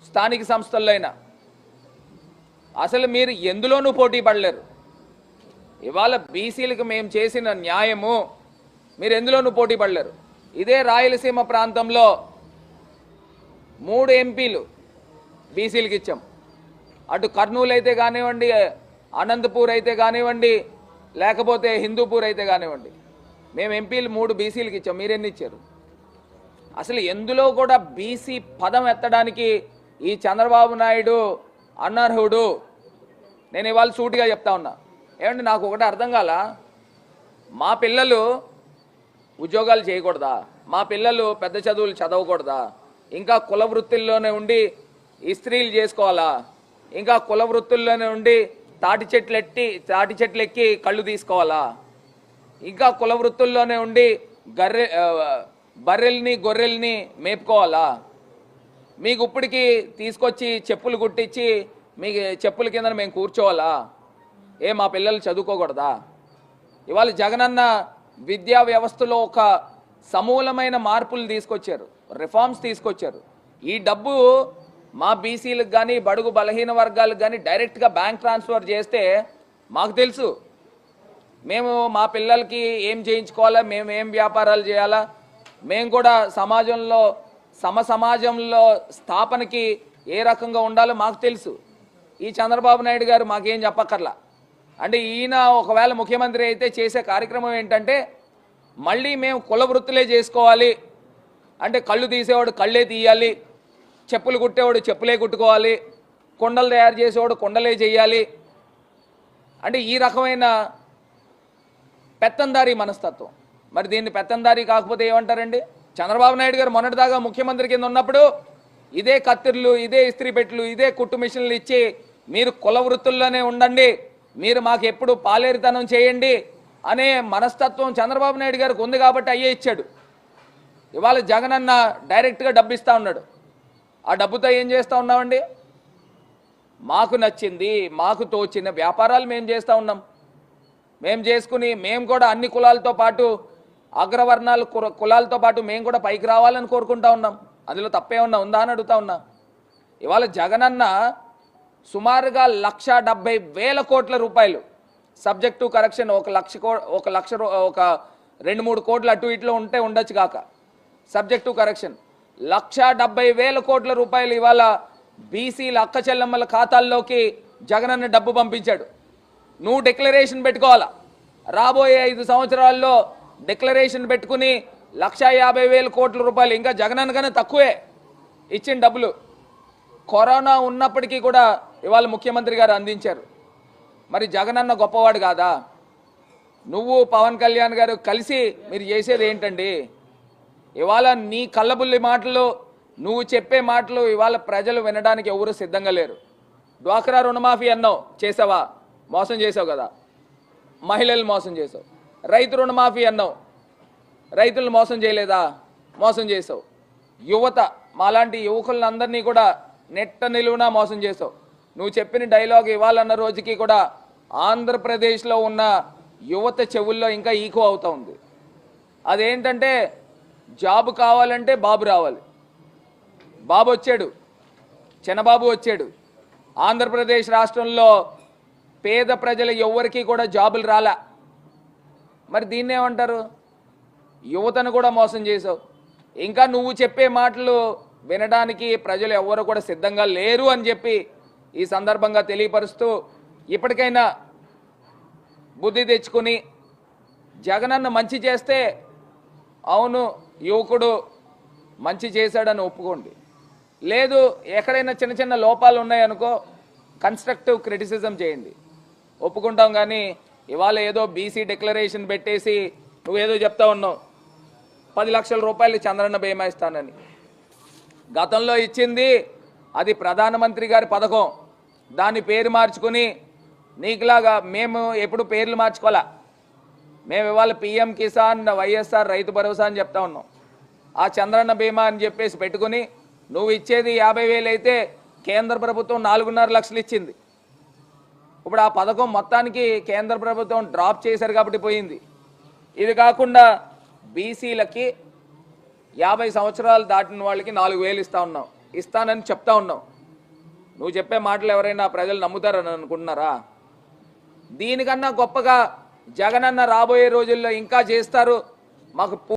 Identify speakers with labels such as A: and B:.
A: స్థానిక సంస్థల్లో అయినా అసలు మీరు ఎందులోనూ పోటీ పడలేరు. ఇవాళ బీసీలకు మేము చేసిన న్యాయము మీరు ఎందులోనూ పోటీ పడలేరు. ఇదే రాయలసీమ ప్రాంతంలో 3 ఎంపీలు బీసీలకు ఇచ్చాం. అటు కర్నూలు అయితే కానివ్వండి, అనంతపూర్ అయితే కానివ్వండి, లేకపోతే హిందూపూర్ అయితే కానివ్వండి, మేము ఎంపీలు 3 బీసీలకు ఇచ్చాం. మీరెన్ని ఇచ్చారు? అసలు ఎందులో కూడా బీసీ పదం ఎత్తడానికి ఈ చంద్రబాబు నాయుడు అనర్హుడు. నేను ఇవాళ సూటిగా చెప్తా ఉన్నా. ఏమంటే నాకు ఒకటి అర్థం కాల, మా పిల్లలు ఉద్యోగాలు చేయకూడదా? మా పిల్లలు పెద్ద చదువులు చదవకూడదా? ఇంకా కుల వృత్తుల్లోనే ఉండి ఇస్త్రీలు చేసుకోవాలా? ఇంకా కుల వృత్తుల్లోనే ఉండి తాటి చెట్లు ఎక్కి కళ్ళు తీసుకోవాలా? ఇంకా కుల వృత్తుల్లోనే ఉండి బర్రెల్ని గొర్రెల్ని మేపుకోవాలా? మీకు ఇప్పటికి తీసుకొచ్చి చెప్పులు కుట్టించి మీకు చెప్పుల కింద మేము కూర్చోవాలా? మా పిల్లలు చదువుకోకూడదా? ఇవాళ జగనన్న విద్యా వ్యవస్థలో ఒక సమూలమైన మార్పులు తీసుకొచ్చారు, రిఫార్మ్స్ తీసుకొచ్చారు. ఈ డబ్బు మా బీసీలకు కానీ బడుగు బలహీన వర్గాలకు కానీ డైరెక్ట్గా బ్యాంక్ ట్రాన్స్ఫర్ చేస్తే మాకు తెలుసు, మేము మా పిల్లలకి ఏం చేయించుకోవాలా, మేము ఏం వ్యాపారాలు చేయాలా, మేము కూడా సమాజంలో స్థాపనకి ఏ రకంగా ఉండాలో మాకు తెలుసు. ఈ చంద్రబాబు నాయుడు గారు మాకేం చెప్పక్కర్లా. అంటే ఈయన ఒకవేళ ముఖ్యమంత్రి అయితే చేసే కార్యక్రమం ఏంటంటే మళ్ళీ మేము కుల వృత్తులే చేసుకోవాలి, అంటే కళ్ళు తీసేవాడు కళ్ళే తీయాలి, చెప్పులు కుట్టేవాడు చెప్పులే కుట్టుకోవాలి, కుండలు తయారు చేసేవాడు కుండలే చేయాలి. అంటే ఈ రకమైన పెత్తందారీ మనస్తత్వం. మరి దీన్ని పెత్తందారీ కాకపోతే ఏమంటారండి? చంద్రబాబు నాయుడు గారు మొన్నటిదాకా ముఖ్యమంత్రి కింద ఉన్నప్పుడు ఇదే కత్తిర్లు, ఇదే ఇస్త్రీ పెట్టెలు, ఇదే కుట్టు మిషన్లు ఇచ్చి మీరు కుల వృత్తుల్లోనే ఉండండి, మీరు మాకు ఎప్పుడు పాలేరుతనం చేయండి అనే మనస్తత్వం చంద్రబాబు నాయుడు గారికి ఉంది కాబట్టి అయ్యే ఇచ్చాడు. ఇవాళ జగనన్న డైరెక్ట్గా డబ్బు ఇస్తూ ఉన్నాడు. ఆ డబ్బుతో ఏం చేస్తూ ఉన్నామండి? మాకు నచ్చింది, మాకు తోచిన వ్యాపారాలు మేము చేస్తూ ఉన్నాం. మేము చేసుకుని మేము కూడా అన్ని కులాలతో పాటు అగ్రవర్ణాలు కులాలతో పాటు మేము కూడా పైకి రావాలని కోరుకుంటా ఉన్నాం. అందులో తప్పే ఉందా అని అడుగుతా ఉన్నా. ఇవాళ జగనన్న సుమారుగా 1,70,000 కోట్ల రూపాయలు సబ్జెక్ట్ టు కరెక్షన్, ఒక లక్ష 2-3 కోట్లు అటు ఇట్లో ఉంటే ఉండొచ్చు కాక, సబ్జెక్ట్ టు కరెక్షన్ 1,70,000 కోట్ల రూపాయలు ఇవాళ బీసీల అక్క చెల్లెమ్మల ఖాతాల్లోకి జగనన్న డబ్బు పంపించాడు. నువ్వు డిక్లరేషన్ పెట్టుకోవాలా, రాబోయే 5 సంవత్సరాల్లో డిక్లరేషన్ పెట్టుకుని 1,50,000 కోట్ల రూపాయలు, ఇంకా జగనన్న కన్నా తక్కువే ఇచ్చిన డబ్బులు కరోనా ఉన్నప్పటికీ కూడా ఇవాళ ముఖ్యమంత్రి గారు అందించారు. మరి జగనన్న గొప్పవాడు కాదా? నువ్వు పవన్ కళ్యాణ్ గారు కలిసి మీరు చేసేది ఏంటండి? ఇవాళ నీ కళ్ళబుల్లి మాటలు, నువ్వు చెప్పే మాటలు ఇవాళ ప్రజలు వినడానికి ఎవరు సిద్ధంగా లేరు. డ్వాక్రా రుణమాఫీ అన్నావు, చేసావా? మోసం చేసావు కదా, మహిళలు మోసం చేసావు. రైతు రుణమాఫీ అన్నావు, రైతులను మోసం చేయలేదా? మోసం చేసావు. యువత, మాలాంటి యువకులందరినీ కూడా నెట్ట నిలువునా మోసం చేసావు. నువ్వు చెప్పిన డైలాగ్ ఇవ్వాలన్న రోజుకి కూడా ఆంధ్రప్రదేశ్లో ఉన్న యువత చెవుల్లో ఇంకా ఈకో అవుతూ ఉంది. అదేంటంటే జాబ్ కావాలంటే బాబు రావాలి. బాబు వచ్చాడు, చిన్నబాబు వచ్చాడు. ఆంధ్రప్రదేశ్ రాష్ట్రంలో పేద ప్రజల ఎవ్వరికీ కూడా జాబులు రాలా. మరి దీన్ని ఏమంటారు? యువతను కూడా మోసం చేసావు. ఇంకా నువ్వు చెప్పే మాటలు వినడానికి ప్రజలు ఎవ్వరు కూడా సిద్ధంగా లేరు అని చెప్పి ఈ సందర్భంగా తెలియపరుస్తూ, ఇప్పటికైనా బుద్ధి తెచ్చుకుని జగనన్న మంచి చేస్తే అవును యువకుడు మంచి చేశాడని ఒప్పుకోండి. లేదు ఎక్కడైనా చిన్న చిన్న లోపాలు ఉన్నాయనుకో కన్స్ట్రక్టివ్ క్రిటిసిజం చేయండి, ఒప్పుకుంటాం. కానీ ఇవాళ ఏదో బీసీ డిక్లరేషన్ పెట్టేసి నువ్వేదో చెప్తా ఉన్నావు 10 లక్షల రూపాయలు చంద్రన్న బీమా ఇస్తానని. గతంలో ఇచ్చింది అది ప్రధానమంత్రి గారి పథకం, దాని పేరు మార్చుకుని నీకులాగా మేము ఎప్పుడు పేర్లు మార్చుకోవాలా. మేము ఇవాళ పిఎం కిసాన్, వైఎస్ఆర్ రైతు భరోసా అని చెప్తా ఉన్నాం. ఆ చంద్రన్న బీమా అని చెప్పేసి పెట్టుకుని నువ్వు ఇచ్చేది 50,000 అయితే కేంద్ర ప్రభుత్వం 4.5 లక్షలు ఇచ్చింది. ఇప్పుడు ఆ పథకం మొత్తానికి కేంద్ర ప్రభుత్వం డ్రాప్ చేశారు కాబట్టి పోయింది. ఇది కాకుండా బీసీలకి 50 సంవత్సరాలు దాటిన వాళ్ళకి 4,000 ఇస్తానని చెప్తా ఉన్నాం. నువ్వు చెప్పే మాటలు ఎవరైనా ప్రజలు నమ్ముతారని అనుకుంటున్నారా? దీనికన్నా గొప్పగా జగనన్న రాబోయే రోజుల్లో ఇంకా చేస్తారు. మాకు